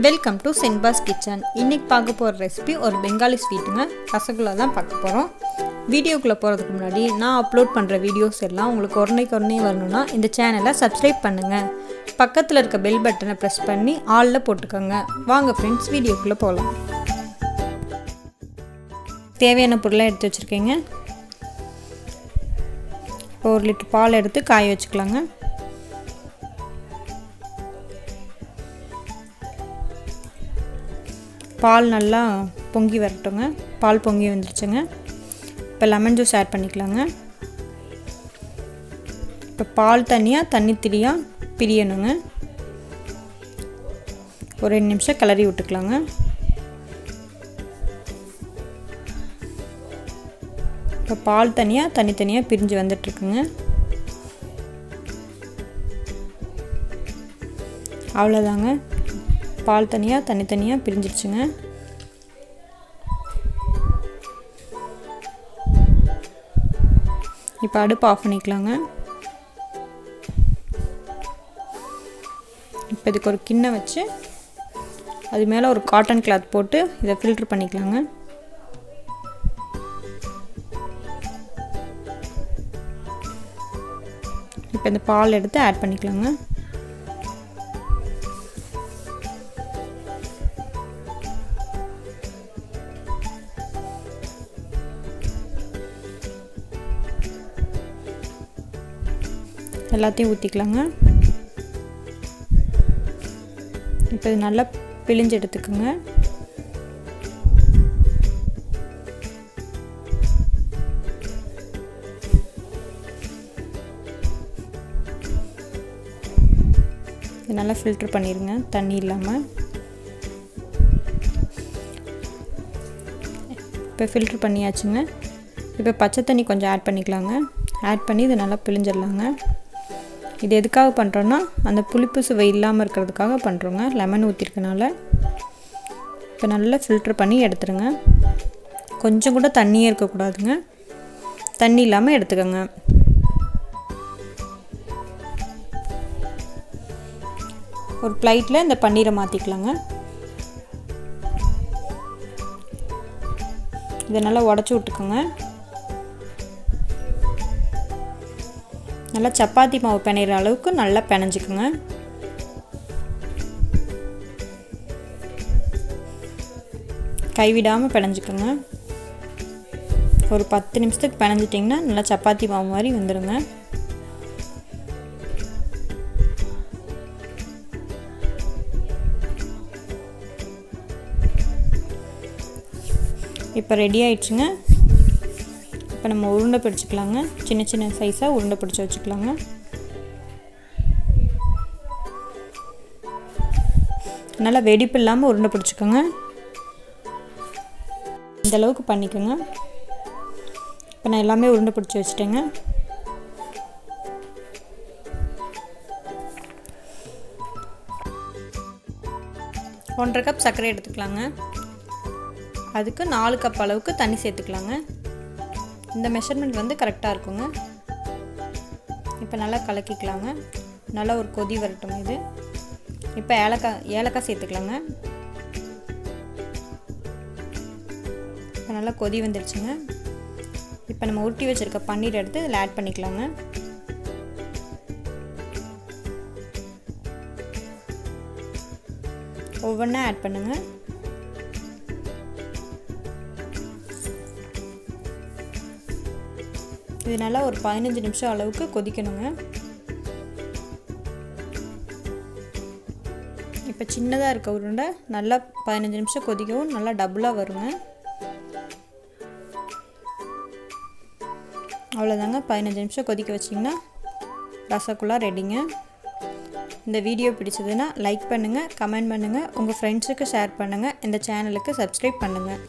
Welcome to சென்பாஸ் kitchen. இன்னைக்கு பார்க்க போகிற ரெசிபி ஒரு பெங்காலி ஸ்வீட்டுங்க. ரசகுல்லா தான் பார்க்க போகிறோம். வீடியோக்குள்ளே போகிறதுக்கு முன்னாடி நான் அப்லோட் பண்ணுற வீடியோஸ் எல்லாம் உங்களுக்கு உடனே வரணும்னா இந்த சேனலை சப்ஸ்கிரைப் பண்ணுங்கள். பக்கத்தில் இருக்க பெல் பட்டனை ப்ரெஸ் பண்ணி ஆலில் போட்டுக்கோங்க. வாங்க ஃப்ரெண்ட்ஸ், வீடியோக்குள்ளே போகலாம். தேவையான பொருளை எடுத்து வச்சுருக்கேங்க. இப்போ 1 லிட்டர் பால் எடுத்து காய வச்சுக்கலாங்க. பால் நல்லா பொங்கி வரட்டுங்க. பால் பொங்கி வந்துருச்சுங்க. இப்போ லெமன் ஜூஸ் ஆட் பண்ணிக்கலாங்க. இப்போ பால் தனியாக தண்ணி திரியாக பிரியணுங்க. ஒரு 2 நிமிஷம் கிளறி விட்டுக்கலாங்க. இப்போ பால் தனியாக தனித்தனியாக பிரிஞ்சு வந்துட்டுருக்குங்க. அவ்வளோதாங்க, பால் தனியாக தனித்தனியாக பிரிஞ்சிருச்சுங்க. இப்போ அடுப்பு ஆஃப் பண்ணிக்கலாங்க. இப்போ இதுக்கு ஒரு கிண்ணம் வச்சு அது மேலே ஒரு காட்டன் கிளாத் போட்டு இதை ஃபில்ட்ரு பண்ணிக்கலாங்க. இப்போ இந்த பால் எடுத்து ஆட் பண்ணிக்கலாங்க. எல்லாத்தையும் ஊற்றிக்கலாங்க. இப்போ இது நல்லா பிழிஞ்சு எடுத்துக்கோங்க. இது நல்லா ஃபில்டர் பண்ணிடுங்க, தண்ணி இல்லாமல். இப்போ ஃபில்டர் பண்ணியாச்சுங்க. இப்போ பச்சை தண்ணி கொஞ்சம் ஆட் பண்ணிக்கலாங்க. ஆட் பண்ணி இது நல்லா பிழிஞ்சிடலாங்க. இது எதுக்காக பண்ணுறோன்னா அந்த புளிப்பு சுவை இல்லாமல் இருக்கிறதுக்காக பண்ணுறோங்க, லெமன் ஊற்றிருக்கனால. இப்போ நல்லா ஃபில்ட்ரு பண்ணி எடுத்துருங்க. கொஞ்சம் கூட தண்ணியே இருக்கக்கூடாதுங்க, தண்ணி இல்லாமல் எடுத்துக்கோங்க. ஒரு பிளேட்டில் இந்த பன்னீரை மாற்றிக்கலாங்க. இதை நல்லா உடச்சி விட்டுக்கோங்க. நல்லா சப்பாத்தி மாவு பிணையிற அளவுக்கு நல்லா பிணைஞ்சிக்குங்க. கைவிடாமல் பிணைஞ்சிக்கோங்க. ஒரு 10 நிமிஷத்துக்கு பிணைஞ்சிட்டிங்கன்னா நல்லா சப்பாத்தி மாவு மாதிரி வந்துடுங்க. இப்போ ரெடி ஆயிடுச்சுங்க. இப்போ நம்ம உருண்டை பிடிச்சிக்கலாங்க. சின்ன சின்ன சைஸாக உருண்டை பிடிச்சி வச்சுக்கலாங்க. நல்லா வெடிப்பு இல்லாமல் உருண்டை பிடிச்சிக்கோங்க. இந்த அளவுக்கு பண்ணிக்கோங்க. இப்போ நான் எல்லாமே உருண்டை பிடிச்சி வச்சுட்டேங்க. ஒன்றரை கப் சர்க்கரை எடுத்துக்கலாங்க. அதுக்கு 4 கப் அளவுக்கு தண்ணி சேர்த்துக்கலாங்க. இந்த மெஷர்மெண்ட் வந்து கரெக்டாக இருக்குங்க. இப்போ நல்லா கலக்கிக்கலாங்க. நல்லா ஒரு கொதி வரட்டும். இது இப்போ ஏலக்காய் சேர்த்துக்கலாங்க. இப்போ நல்லா கொதி வந்துடுச்சுங்க. இப்போ நம்ம உருட்டி வச்சுருக்க பன்னீர் எடுத்து இதில் ஆட் பண்ணிக்கலாங்க. ஒவ்வொன்றா ஆட் பண்ணுங்கள். இது நல்லா ஒரு 15 நிமிஷம் அளவுக்கு கொதிக்கணுங்க. இப்போ சின்னதாக இருக்க உருண்டை நல்லா 15 நிமிஷம் கொதிக்கவும் நல்லா டபுளாக வருங்க. அவ்வளோதாங்க, 15 நிமிஷம் கொதிக்க வச்சிங்கன்னா ரசகுல்லா ரெடிங்க. இந்த வீடியோ பிடிச்சதுன்னா லைக் பண்ணுங்கள், கமெண்ட் பண்ணுங்கள், உங்கள் ஃப்ரெண்ட்ஸுக்கு ஷேர் பண்ணுங்கள், இந்த சேனலுக்கு சப்ஸ்கிரைப் பண்ணுங்கள்.